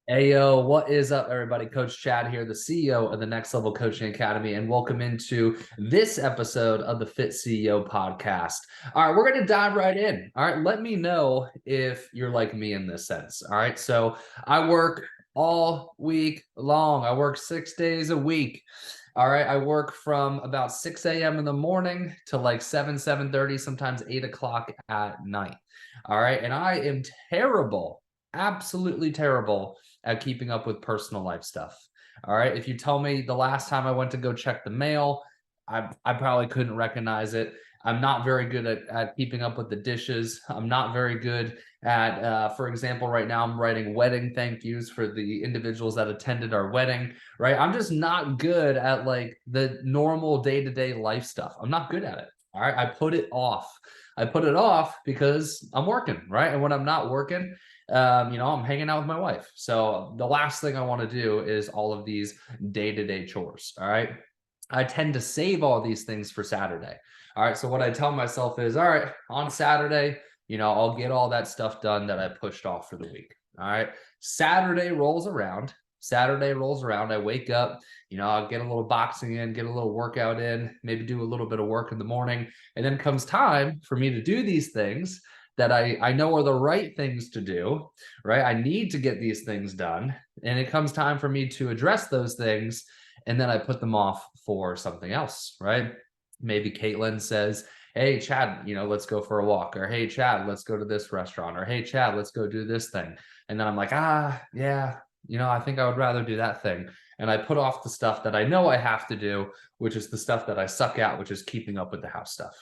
Hey, yo, what is up, everybody? Coach Chad here, the CEO of the Next Level Coaching Academy, and welcome into this episode of the Fit CEO podcast. All right, we're going to dive right in. All right, let me know if you're like me in this sense. All right, so I work all week long, I work 6 days a week. All right, I work from about 6 a.m. in the morning to like 7:30, sometimes 8 o'clock at night. All right, and I am terrible, absolutely terrible at keeping up with personal life stuff. All right. If you tell me the last time I went to go check the mail, I probably couldn't recognize it. I'm not very good at keeping up with the dishes. I'm not very good at, for example, right now I'm writing wedding thank yous for the individuals that attended our wedding, right? I'm just not good at like the normal day to day life stuff. I'm not good at it. All right. I put it off. I put it off because I'm working, right? And when I'm not working, I'm hanging out with my wife. So the last thing I want to do is all of these day-to-day chores. All right. I tend to save all these things for Saturday. All right. So what I tell myself is, all right, on Saturday, I'll get all that stuff done that I pushed off for the week. All right. Saturday rolls around. Saturday rolls around. I wake up, I'll get a little boxing in, get a little workout in, maybe do a little bit of work in the morning. And then comes time for me to do these things that I know are the right things to do, right? I need to get these things done. And it comes time for me to address those things. And then I put them off for something else, right? Maybe Caitlin says, hey, Chad, let's go for a walk. Or hey, Chad, let's go to this restaurant. Or hey, Chad, let's go do this thing. And then I'm like, yeah, I think I would rather do that thing. And I put off the stuff that I know I have to do, which is the stuff that I suck at, which is keeping up with the house stuff.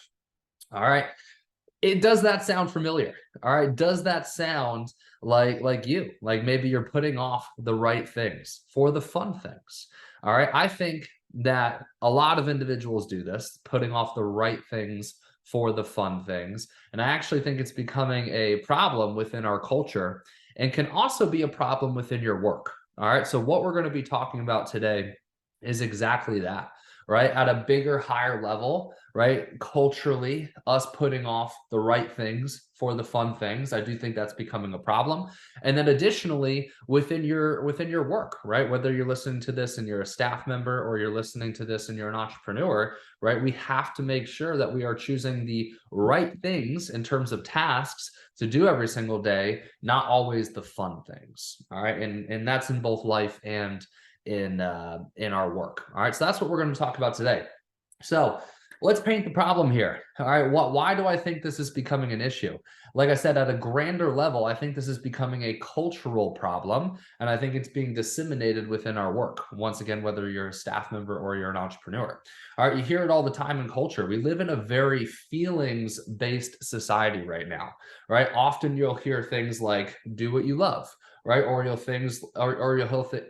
All right. Does that sound familiar? All right. Does that sound like you? Like maybe you're putting off the right things for the fun things. All right. I think that a lot of individuals do this, putting off the right things for the fun things. And I actually think it's becoming a problem within our culture and can also be a problem within your work. All right. So what we're going to be talking about today is exactly that, right? At a bigger, higher level, right? Culturally, us putting off the right things for the fun things, I do think that's becoming a problem. And then additionally, within your work, right? Whether you're listening to this and you're a staff member or you're listening to this and you're an entrepreneur, right? We have to make sure that we are choosing the right things in terms of tasks to do every single day, not always the fun things. All right. And that's in both life and in our work. All right. So that's what we're going to talk about today. So let's paint the problem here. All right. Why do I think this is becoming an issue? Like I said, at a grander level, I think this is becoming a cultural problem. And I think it's being disseminated within our work. Once again, whether you're a staff member or you're an entrepreneur. All right. You hear it all the time in culture. We live in a very feelings based society right now. Right. Often you'll hear things like, do what you love. Right. Or you'll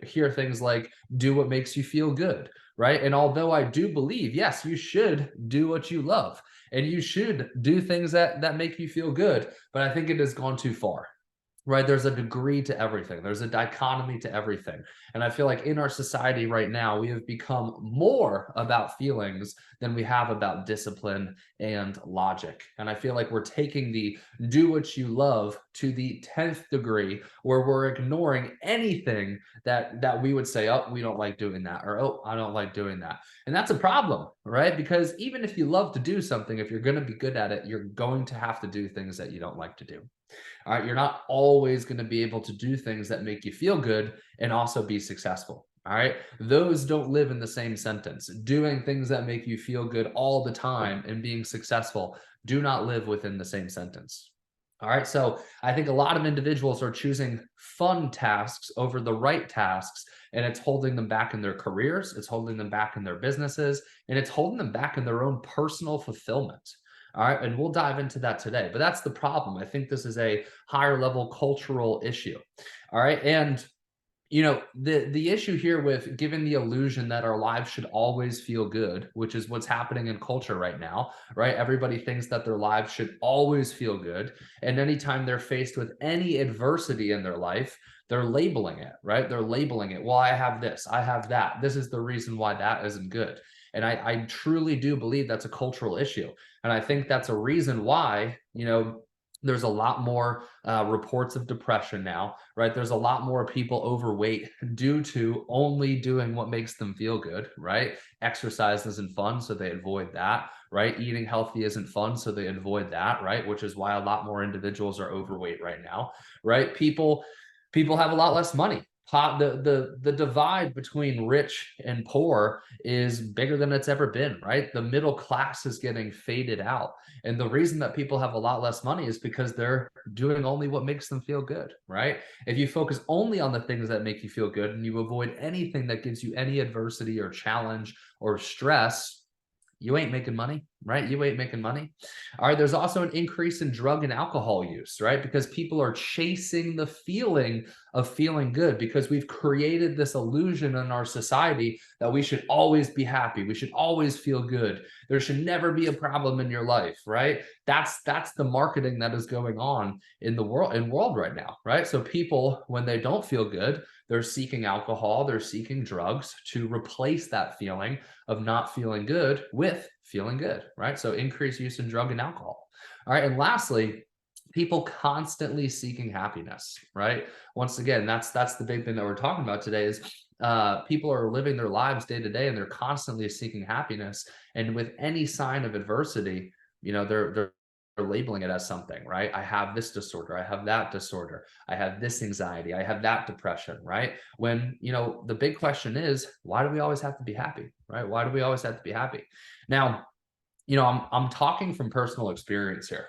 hear things like, do what makes you feel good, right? And although I do believe, yes, you should do what you love and you should do things that make you feel good, but I think it has gone too far. Right? There's a degree to everything. There's a dichotomy to everything. And I feel like in our society right now, we have become more about feelings than we have about discipline and logic. And I feel like we're taking the do what you love to the 10th degree where we're ignoring anything that we would say, oh, we don't like doing that, or oh, I don't like doing that. And that's a problem, right? Because even if you love to do something, if you're going to be good at it, you're going to have to do things that you don't like to do. All right. You're not always going to be able to do things that make you feel good and also be successful. All right. Those don't live in the same sentence. Doing things that make you feel good all the time and being successful do not live within the same sentence. All right. So I think a lot of individuals are choosing fun tasks over the right tasks, and it's holding them back in their careers. It's holding them back in their businesses, and it's holding them back in their own personal fulfillment. All right. And we'll dive into that today. But that's the problem. I think this is a higher level cultural issue. All right. And the issue here with giving the illusion that our lives should always feel good, which is what's happening in culture right now, right? Everybody thinks that their lives should always feel good. And anytime they're faced with any adversity in their life, they're labeling it, right? They're labeling it. Well, I have this, I have that. This is the reason why that isn't good. And I truly do believe that's a cultural issue. And I think that's a reason why, There's a lot more reports of depression now, right? There's a lot more people overweight due to only doing what makes them feel good, right? Exercise isn't fun, so they avoid that, right? Eating healthy isn't fun, so they avoid that, right? Which is why a lot more individuals are overweight right now, right? People have a lot less money. The divide between rich and poor is bigger than it's ever been, right? The middle class is getting faded out. And the reason that people have a lot less money is because they're doing only what makes them feel good, right? If you focus only on the things that make you feel good and you avoid anything that gives you any adversity or challenge or stress, you ain't making money, right? You ain't making money. All right. There's also an increase in drug and alcohol use, right? Because people are chasing the feeling of feeling good because we've created this illusion in our society that we should always be happy. We should always feel good. There should never be a problem in your life, right? That's the marketing that is going on in the world right now, right? So people, when they don't feel good, they're seeking alcohol, they're seeking drugs to replace that feeling of not feeling good with feeling good, right? So increased use in drug and alcohol. All right. And lastly, people constantly seeking happiness, right? Once again, that's the big thing that we're talking about today is people are living their lives day to day and they're constantly seeking happiness. And with any sign of adversity, they're labeling it as something, right? I have this disorder, I have that disorder, I have this anxiety, I have that depression, right? When, the big question is, why do we always have to be happy, right? Why do we always have to be happy? Now, I'm talking from personal experience here.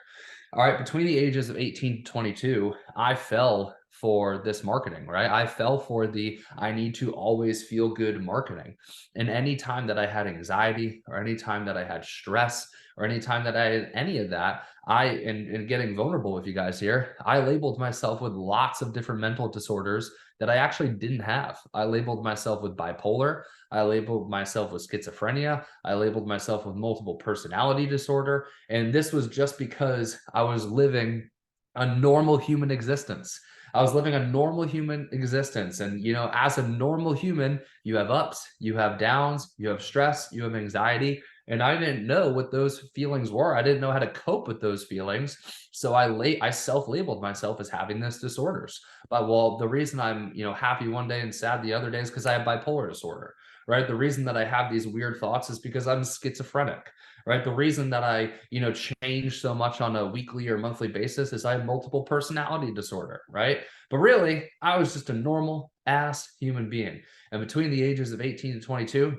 All right, between the ages of 18 to 22, I fell for this marketing, right? I fell for the I need to always feel good marketing. And any time that I had anxiety or any time that I had stress or any time that I had any of that, and getting vulnerable with you guys here, I labeled myself with lots of different mental disorders that I actually didn't have. I labeled myself with bipolar. I labeled myself with schizophrenia. I labeled myself with multiple personality disorder. And this was just because I was living a normal human existence. I was living a normal human existence. And, as a normal human, you have ups, you have downs, you have stress, you have anxiety. And I didn't know what those feelings were. I didn't know how to cope with those feelings. So I self-labeled myself as having this disorders. But well, the reason I'm, happy one day and sad the other day is because I have bipolar disorder, right? The reason that I have these weird thoughts is because I'm schizophrenic, right? The reason that I, change so much on a weekly or monthly basis is I have multiple personality disorder, right? But really, I was just a normal ass human being. And between the ages of 18 to 22,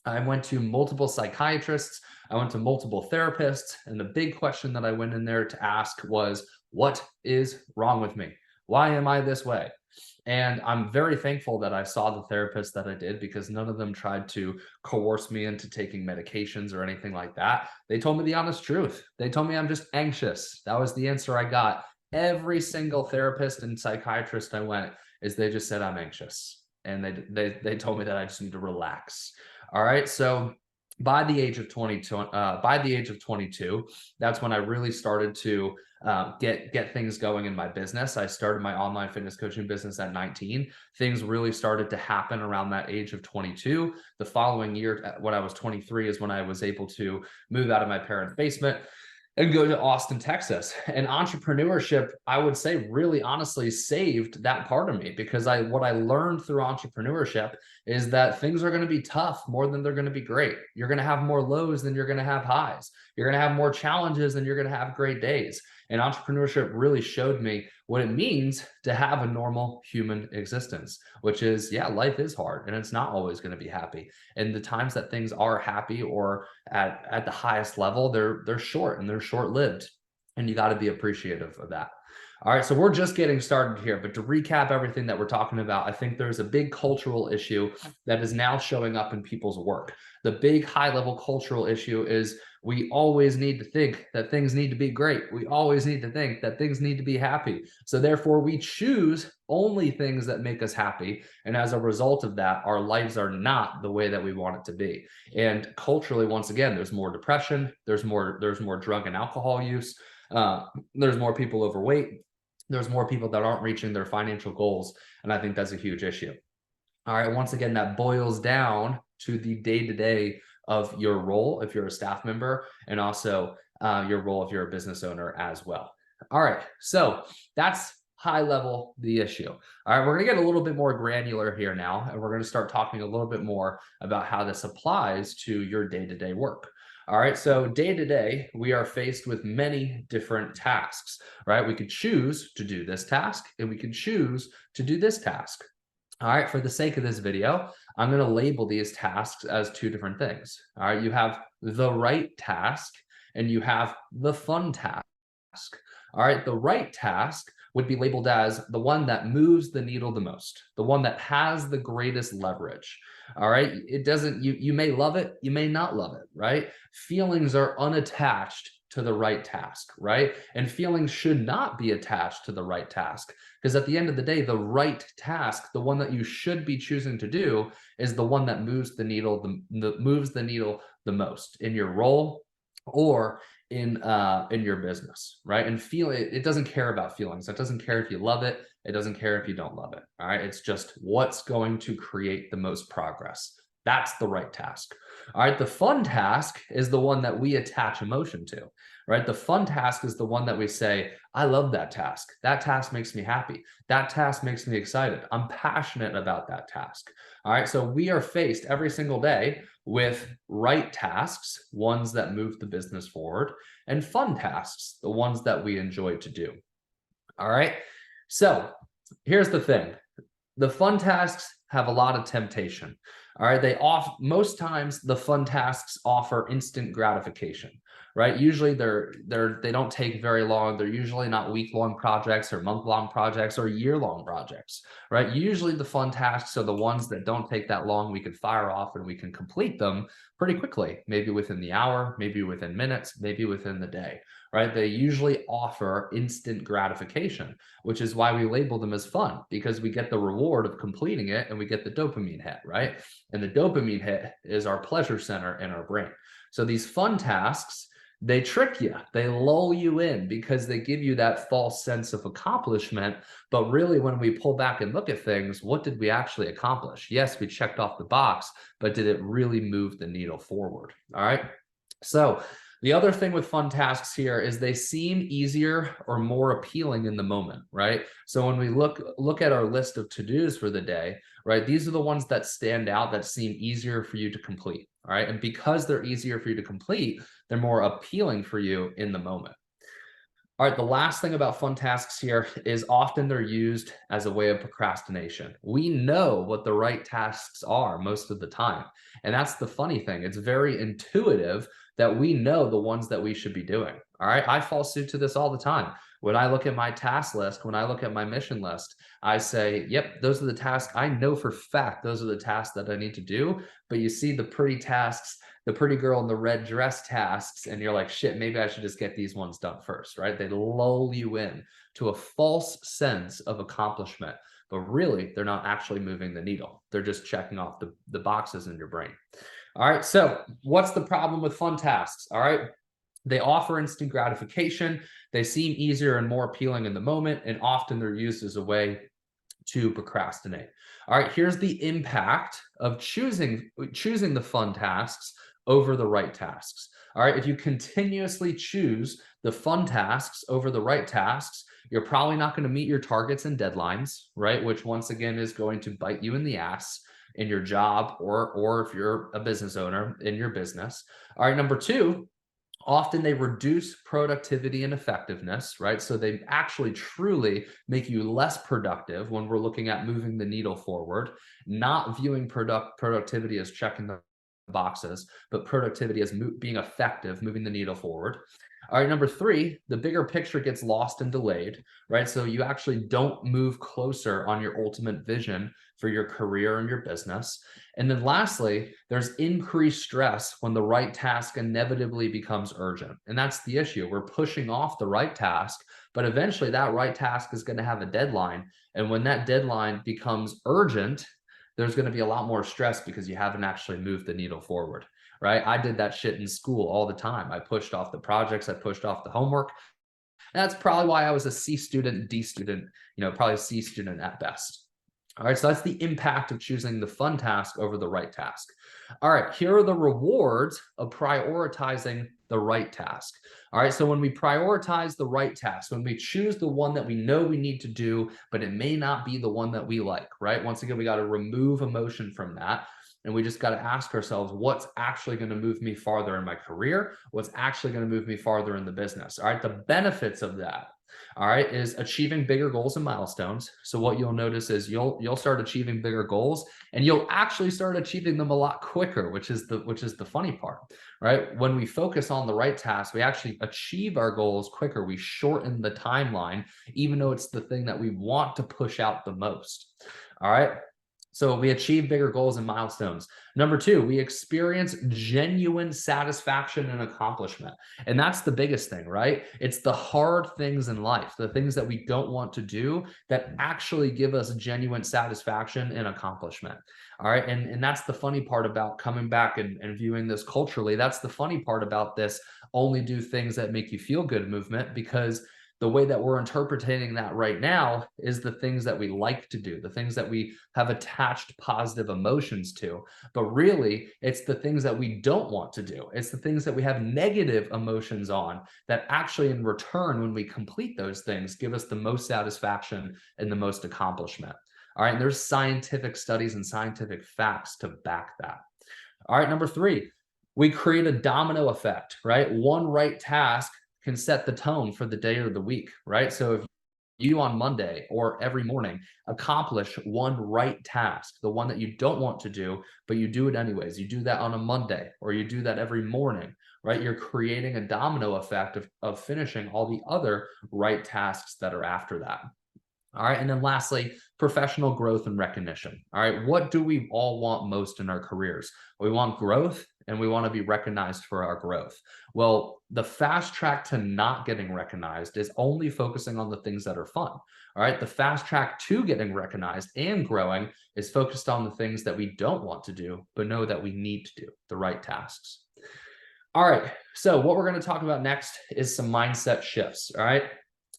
I went to multiple psychiatrists. I went to multiple therapists. And the big question that I went in there to ask was, what is wrong with me? Why am I this way? And I'm very thankful that I saw the therapist that I did because none of them tried to coerce me into taking medications or anything like that. They told me the honest truth. They told me I'm just anxious. That was the answer I got. Every single therapist and psychiatrist I went is they just said I'm anxious. And they told me that I just need to relax. All right. So by the age of 22, that's when I really started to get things going in my business. I started my online fitness coaching business at 19. Things really started to happen around that age of 22. The following year, when I was 23, is when I was able to move out of my parents' basement and go to Austin, Texas. And entrepreneurship, I would say, really honestly saved that part of me because what I learned through entrepreneurship is that things are going to be tough more than they're going to be great. You're going to have more lows than you're going to have highs. You're going to have more challenges than you're going to have great days. And entrepreneurship really showed me what it means to have a normal human existence, which is, yeah, life is hard and it's not always going to be happy. And the times that things are happy or at the highest level, they're short and they're short-lived. And you got to be appreciative of that. All right, so we're just getting started here, but to recap everything that we're talking about, I think there's a big cultural issue that is now showing up in people's work. The big high-level cultural issue is we always need to think that things need to be great. We always need to think that things need to be happy. So therefore, we choose only things that make us happy. And as a result of that, our lives are not the way that we want it to be. And culturally, once again, there's more depression, there's more drug and alcohol use, there's more people overweight, there's more people that aren't reaching their financial goals. And I think that's a huge issue. All right, once again, that boils down to the day-to-day of your role if you're a staff member and also your role if you're a business owner as well. All right, so that's high level the issue. All right, we're going to get a little bit more granular here now, and we're going to start talking a little bit more about how this applies to your day-to-day work. All right, so day to day, we are faced with many different tasks, right? We could choose to do this task, and we could choose to do this task. All right, for the sake of this video, I'm going to label these tasks as two different things. All right, you have the right task and you have the fun task. All right, the right task would be labeled as the one that moves the needle the most, the one that has the greatest leverage. All right, it doesn't, you may love it, you may not love it, right? Feelings are unattached to the right task, right? And feelings should not be attached to the right task, because at the end of the day, the right task, the one that you should be choosing to do, is the one that moves the needle, moves the needle the most in your role or in your business, right? And it doesn't care about feelings. It doesn't care if you love it. It doesn't care if you don't love it. All right. It's just what's going to create the most progress. That's the right task. All right. The fun task is the one that we attach emotion to, right? The fun task is the one that we say, I love that task. That task makes me happy. That task makes me excited. I'm passionate about that task. All right. So we are faced every single day with right tasks, ones that move the business forward, and fun tasks, the ones that we enjoy to do. All right. So here's the thing. The fun tasks have a lot of temptation. All right. Most times the fun tasks offer instant gratification, right? Usually they don't take very long. They're usually not week-long projects or month-long projects or year-long projects, right? Usually the fun tasks are the ones that don't take that long. We can fire off and we can complete them pretty quickly, maybe within the hour, maybe within minutes, maybe within the day, right? They usually offer instant gratification, which is why we label them as fun, because we get the reward of completing it and we get the dopamine hit, right? And the dopamine hit is our pleasure center in our brain. So these fun tasks, they trick you, they lull you in because they give you that false sense of accomplishment. But really, when we pull back and look at things, what did we actually accomplish? Yes, we checked off the box, but did it really move the needle forward? All right. So the other thing with fun tasks here is they seem easier or more appealing in the moment, right? So when we look at our list of to-dos for the day, right, these are the ones that stand out, that seem easier for you to complete, all right? And because they're easier for you to complete, they're more appealing for you in the moment. All right, the last thing about fun tasks here is often they're used as a way of procrastination. We know what the right tasks are most of the time. And that's the funny thing. It's very intuitive that we know the ones that we should be doing. All right, I fall suit to this all the time. When I look at my task list, when I look at my mission list, I say, yep, those are the tasks. I know for fact those are the tasks that I need to do. But you see the pretty tasks, the pretty girl in the red dress tasks, and you're like, shit, maybe I should just get these ones done first, right? They lull you in to a false sense of accomplishment, but really they're not actually moving the needle. They're just checking off the boxes in your brain. All right, so what's the problem with fun tasks? All right, they offer instant gratification. They seem easier and more appealing in the moment, and often they're used as a way to procrastinate. All right, here's the impact of choosing the fun tasks over the right tasks. All right, if you continuously choose the fun tasks over the right tasks, you're probably not going to meet your targets and deadlines, right? Which once again is going to bite you in the ass in your job, or if you're a business owner in your business. All right, number two, often they reduce productivity and effectiveness, right? So they actually truly make you less productive when we're looking at moving the needle forward, not viewing productivity as checking the boxes, but productivity as being effective, moving the needle forward. All right, number three, the bigger picture gets lost and delayed, right? So you actually don't move closer on your ultimate vision for your career and your business. And then lastly, there's increased stress when the right task inevitably becomes urgent. And that's the issue. We're pushing off the right task, but eventually that right task is going to have a deadline. And when that deadline becomes urgent, there's going to be a lot more stress because you haven't actually moved the needle forward, right? I did that shit in school all the time. I pushed off the projects, I pushed off the homework. And that's probably why I was a C student, D student, probably a C student at best. All right, so that's the impact of choosing the fun task over the right task. All right, here are the rewards of prioritizing the right task. All right. So when we prioritize the right task, when we choose the one that we know we need to do, but it may not be the one that we like, right? Once again, we got to remove emotion from that. And we just got to ask ourselves, what's actually going to move me farther in my career? What's actually going to move me farther in the business? All right. The benefits of that, all right, is achieving bigger goals and milestones. So what you'll notice is you'll start achieving bigger goals, and you'll actually start achieving them a lot quicker, which is the funny part, right? When we focus on the right task, we actually achieve our goals quicker. We shorten the timeline, even though it's the thing that we want to push out the most. All right. So we achieve bigger goals and milestones. Number two, we experience genuine satisfaction and accomplishment. And that's the biggest thing, right? It's the hard things in life, the things that we don't want to do that actually give us genuine satisfaction and accomplishment. All right. And that's the funny part about coming back and viewing this culturally. That's the funny part about this only do things that make you feel good movement, because the way that we're interpreting that right now is the things that we like to do, the things that we have attached positive emotions to. But really, it's the things that we don't want to do. It's the things that we have negative emotions on that actually, in return, when we complete those things, give us the most satisfaction and the most accomplishment. All right. And there's scientific studies and scientific facts to back that. All right. Number three, we create a domino effect, right? One right task can set the tone for the day or the week, right? So if you on Monday or every morning accomplish one right task, the one that you don't want to do, but you do it anyways, you do that on a Monday, or you do that every morning, right? You're creating a domino effect of finishing all the other right tasks that are after that. All right. And then lastly, professional growth and recognition. All right. What do we all want most in our careers? We want growth, and we want to be recognized for our growth. Well, the fast track to not getting recognized is only focusing on the things that are fun. All right. The fast track to getting recognized and growing is focused on the things that we don't want to do, but know that we need to do, the right tasks. All right. So what we're going to talk about next is some mindset shifts. All right.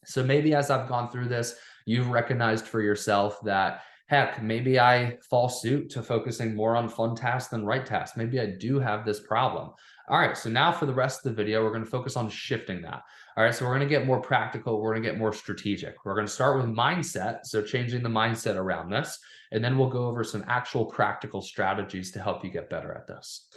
So maybe as I've gone through this, you've recognized for yourself that, heck, maybe I fall suit to focusing more on fun tasks than right tasks. Maybe I do have this problem. All right, so now for the rest of the video, we're going to focus on shifting that. All right, so we're going to get more practical. We're going to get more strategic. We're going to start with mindset, so changing the mindset around this, and then we'll go over some actual practical strategies to help you get better at this.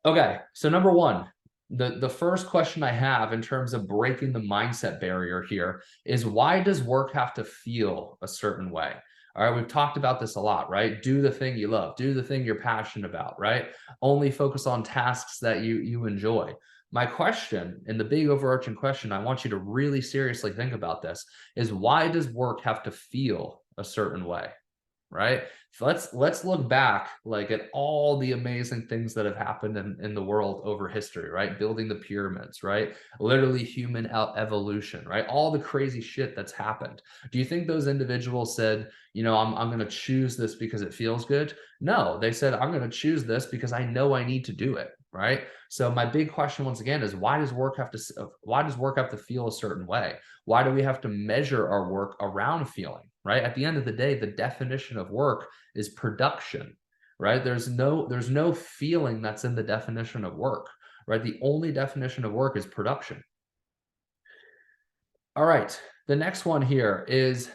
Okay, so number one, the first question I have in terms of breaking the mindset barrier here is, why does work have to feel a certain way? All right, we've talked about this a lot, right? Do the thing you love, do the thing you're passionate about, right? Only focus on tasks that you enjoy. My question, and the big overarching question, I want you to really seriously think about this, is why does work have to feel a certain way? Right? So let's look back like at all the amazing things that have happened in the world over history, right? Building the pyramids, right? Literally human evolution, right? All the crazy shit that's happened. Do you think those individuals said, you know, I'm going to choose this because it feels good? No, they said, I'm going to choose this because I know I need to do it, right? So my big question once again is, why does work have to feel a certain way? Why do we have to measure our work around feeling? Right? At the end of the day, the definition of work is production, right? There's no feeling that's in the definition of work, right? The only definition of work is production. All right. The next one here is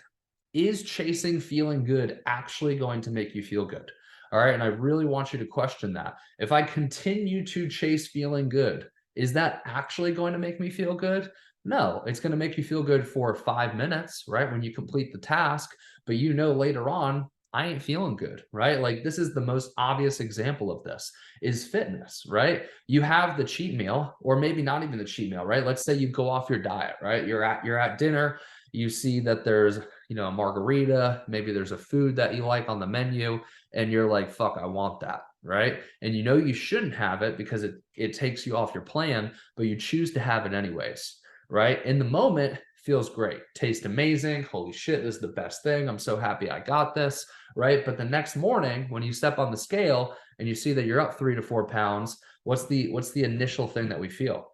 chasing feeling good actually going to make you feel good? All right. And I really want you to question that. If I continue to chase feeling good, is that actually going to make me feel good? No, it's going to make you feel good for 5 minutes, right? When you complete the task, but you know later on, I ain't feeling good, right? Like, this is the most obvious example of this is fitness, right? You have the cheat meal, or maybe not even the cheat meal, right? Let's say you go off your diet, right? You're at dinner, you see that there's, you know, a margarita, maybe there's a food that you like on the menu, and you're like, fuck, I want that, right? And you know you shouldn't have it because it takes you off your plan, but you choose to have it anyways. Right? In the moment, feels great. Tastes amazing. Holy shit, this is the best thing. I'm so happy I got this, right? But the next morning, when you step on the scale and you see that you're up 3 to 4 pounds, what's the initial thing that we feel?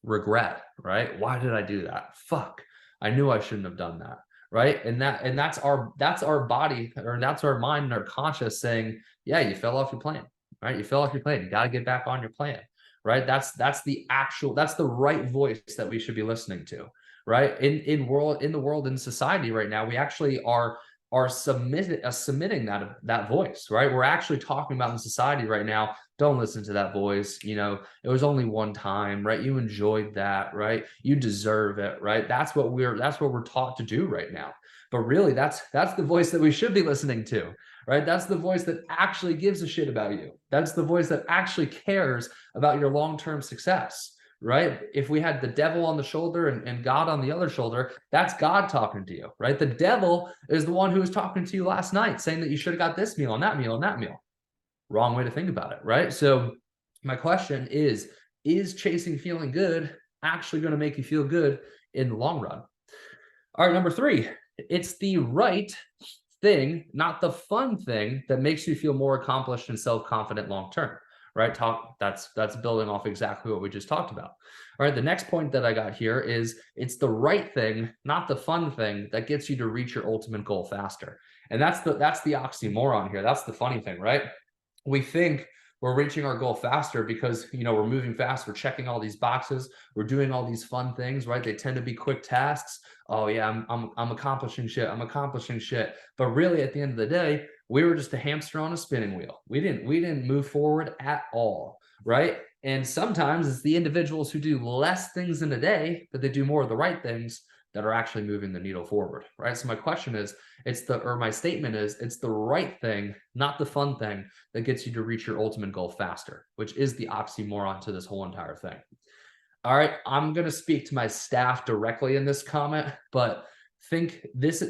Regret, right? Why did I do that? Fuck. I knew I shouldn't have done that. Right? And that's our body, or that's our mind and our conscious saying, yeah, you fell off your plan, right? You fell off your plan. You got to get back on your plan. right? That's the right voice that we should be listening to, right? In the world, in society right now, we actually are submitting that voice, right? We're actually talking about in society right now, don't listen to that voice. It was only one time, right? You enjoyed that, right? You deserve it, right? That's what we're taught to do right now. But really, that's the voice that we should be listening to, right? That's the voice that actually gives a shit about you. That's the voice that actually cares about your long-term success, right? If we had the devil on the shoulder and God on the other shoulder, that's God talking to you, right? The devil is the one who was talking to you last night, saying that you should have got this meal and that meal and that meal. Wrong way to think about it, right? So my question is chasing feeling good actually going to make you feel good in the long run? All right, number 3, it's the right thing, not the fun thing, that makes you feel more accomplished and self-confident long term, right? That's building off exactly what we just talked about. All right, the next point that I got here is it's the right thing, not the fun thing, that gets you to reach your ultimate goal faster. And that's the oxymoron here. That's the funny thing, right? We think we're reaching our goal faster because we're moving fast, we're checking all these boxes, we're doing all these fun things, right? They tend to be quick tasks. Oh yeah, I'm accomplishing shit, I'm accomplishing shit. But really, at the end of the day, we were just a hamster on a spinning wheel. We didn't move forward at all, right? And sometimes it's the individuals who do less things in a day, but they do more of the right things, that are actually moving the needle forward, right? So my question is, my statement is, it's the right thing, not the fun thing, that gets you to reach your ultimate goal faster, which is the oxymoron to this whole entire thing. All right, I'm going to speak to my staff directly in this comment, but think this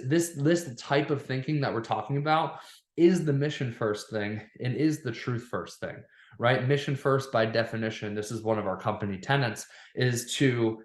type of thinking that we're talking about is the mission first thing and is the truth first thing, right? Mission first, by definition, this is one of our company tenets, is to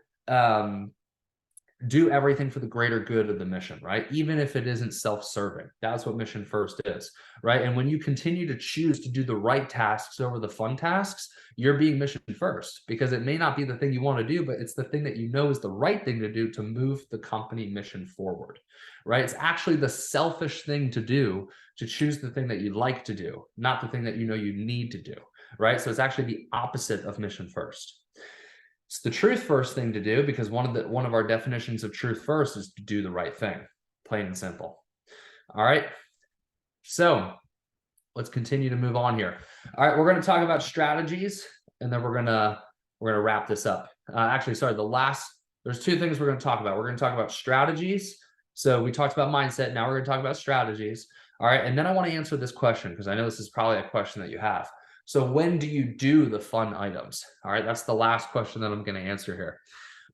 do everything for the greater good of the mission, right? Even if it isn't self-serving. That's what mission first is, right? And when you continue to choose to do the right tasks over the fun tasks, you're being mission first, because it may not be the thing you want to do, but it's the thing that you know is the right thing to do to move the company mission forward, right? It's actually the selfish thing to do, to choose the thing that you like to do, not the thing that you know you need to do, right? So it's actually the opposite of mission first. It's the truth first thing to do, because one of our definitions of truth first is to do the right thing, plain and simple. All right. So let's continue to move on here. All right, we're going to talk about strategies, and then we're gonna wrap this up. Actually, sorry, there's 2 things we're going to talk about. We're going to talk about strategies. So we talked about mindset. Now we're going to talk about strategies. All right, and then I want to answer this question, because I know this is probably a question that you have. So when do you do the fun items? All right, that's the last question that I'm going to answer here.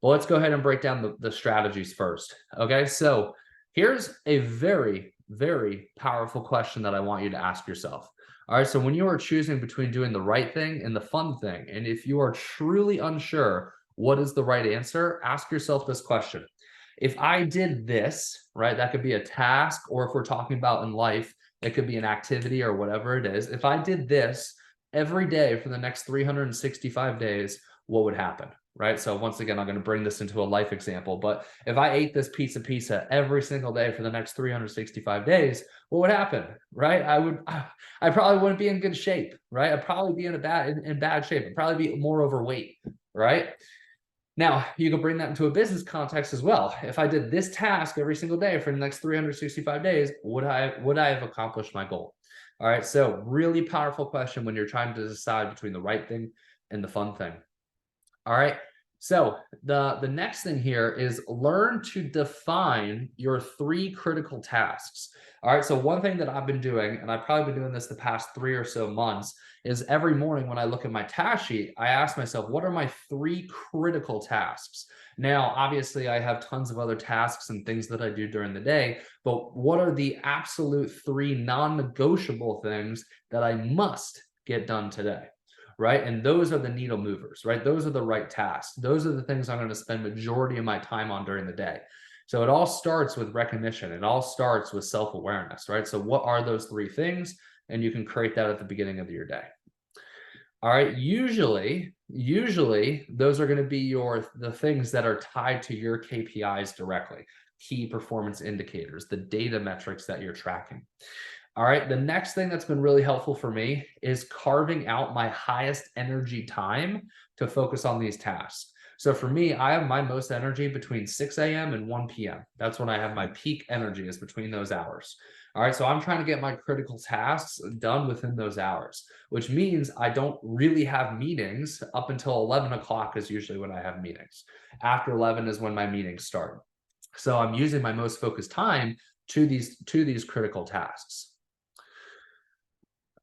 Well, let's go ahead and break down the strategies first. Okay, so here's a very, very powerful question that I want you to ask yourself. All right, so when you are choosing between doing the right thing and the fun thing, and if you are truly unsure what is the right answer, ask yourself this question. If I did this, right, that could be a task, or if we're talking about in life, it could be an activity or whatever it is. If I did this every day for the next 365 days, what would happen, right? So once again, I'm going to bring this into a life example, but if I ate this piece of pizza every single day for the next 365 days, what would happen, right? I probably wouldn't be in good shape, right? I'd probably be in bad shape. I'd probably be more overweight, right? Now, you can bring that into a business context as well. If I did this task every single day for the next 365 days, would I have accomplished my goal? All right, so really powerful question when you're trying to decide between the right thing and the fun thing. All right, so the next thing here is learn to define your 3 critical tasks. All right, so one thing that I've been doing, and I've probably been doing this the past 3 or so months, is every morning when I look at my task sheet, I ask myself, what are my 3 critical tasks? Now, obviously, I have tons of other tasks and things that I do during the day, but what are the absolute 3 non-negotiable things that I must get done today? Right? And those are the needle movers, right? Those are the right tasks. Those are the things I'm going to spend majority of my time on during the day. So it all starts with recognition. It all starts with self-awareness, right? So what are those 3 things? And you can create that at the beginning of your day. All right. Usually those are going to be the things that are tied to your KPIs directly, key performance indicators, the data metrics that you're tracking. All right. The next thing that's been really helpful for me is carving out my highest energy time to focus on these tasks. So for me, I have my most energy between 6 a.m. and 1 p.m. That's when I have my peak energy, is between those hours. All right. So I'm trying to get my critical tasks done within those hours, which means I don't really have meetings up until 11 o'clock is usually when I have meetings. After 11 is when my meetings start. So I'm using my most focused time to these critical tasks.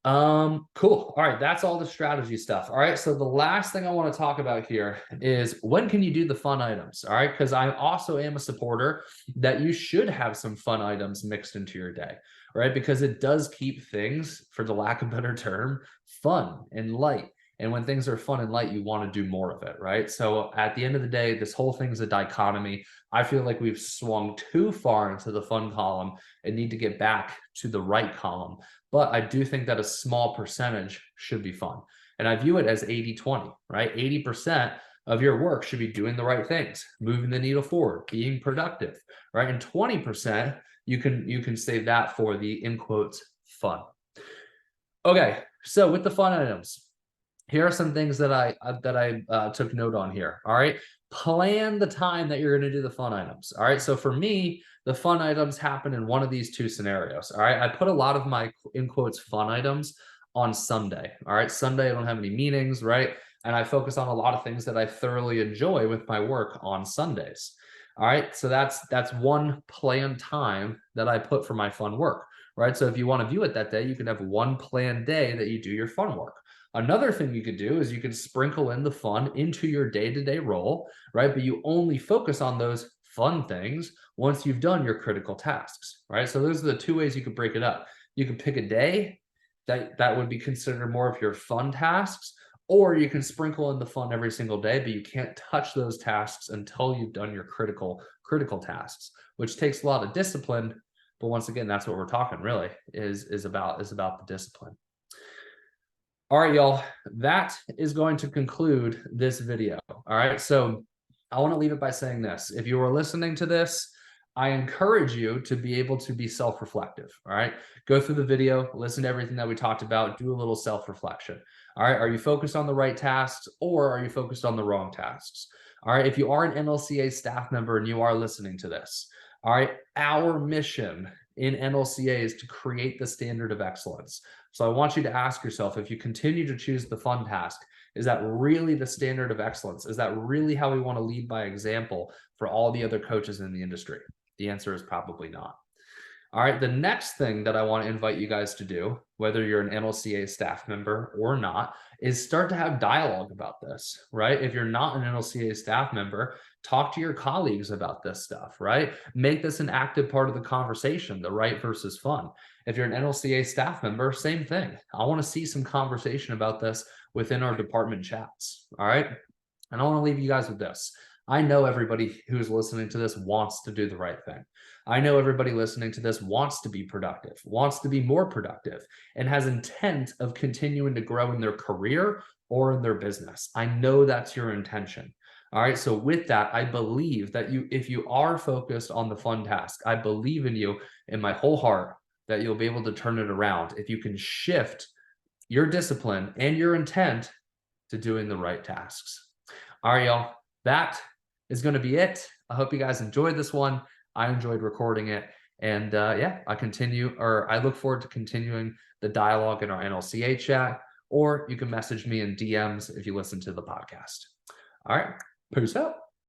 Cool. All right, that's all the strategy stuff. All right, so the last thing I want to talk about here is when can you do the fun items? All right, because I also am a supporter that you should have some fun items mixed into your day, right? Because it does keep things, for the lack of a better term, fun and light. And when things are fun and light, you want to do more of it, right? So at the end of the day, this whole thing's a dichotomy. I feel like we've swung too far into the fun column and need to get back to the right column. But I do think that a small percentage should be fun. And I view it as 80-20, right? 80% of your work should be doing the right things, moving the needle forward, being productive, right? And 20%, you can save that for the, in quotes, fun. Okay, so with the fun items, here are some things that I took note on here. All right. Plan the time that you're going to do the fun items. All right. So for me, the fun items happen in one of these two scenarios. All right. I put a lot of my, in quotes, fun items on Sunday. All right. Sunday, I don't have any meetings. Right. And I focus on a lot of things that I thoroughly enjoy with my work on Sundays. All right. So that's one planned time that I put for my fun work. Right. So if you want to view it that day, you can have one planned day that you do your fun work. Another thing you could do is you can sprinkle in the fun into your day-to-day role, right? But you only focus on those fun things once you've done your critical tasks, right? So those are the two ways you could break it up. You can pick a day that would be considered more of your fun tasks, or you can sprinkle in the fun every single day, but you can't touch those tasks until you've done your critical tasks, which takes a lot of discipline. But once again, that's what we're talking really is about the discipline. All right, y'all, that is going to conclude this video. All right, so I want to leave it by saying this. If you are listening to this, I encourage you to be able to be self-reflective. All right, go through the video, listen to everything that we talked about, do a little self-reflection. All right, are you focused on the right tasks or are you focused on the wrong tasks? All right, if you are an NLCA staff member and you are listening to this, all right, our mission in NLCA is to create the standard of excellence. So I want you to ask yourself, if you continue to choose the fun task, is that really the standard of excellence? Is that really how we want to lead by example for all the other coaches in the industry? The answer is probably not. All right, the next thing that I want to invite you guys to do, whether you're an NLCA staff member or not, is start to have dialogue about this, right? If you're not an NLCA staff member, talk to your colleagues about this stuff, right? Make this an active part of the conversation, the right versus fun. If you're an NLCA staff member, same thing. I want to see some conversation about this within our department chats, all right? And I want to leave you guys with this. I know everybody who's listening to this wants to do the right thing. I know everybody listening to this wants to be productive, wants to be more productive, and has intent of continuing to grow in their career or in their business. I know that's your intention. All right. So with that, I believe that if you are focused on the fun task, I believe in you in my whole heart that you'll be able to turn it around if you can shift your discipline and your intent to doing the right tasks. All right, y'all. That is going to be it. I hope you guys enjoyed this one. I enjoyed recording it. And yeah, I look forward to continuing the dialogue in our NLCA chat, or you can message me in DMs if you listen to the podcast. All right. Peace out.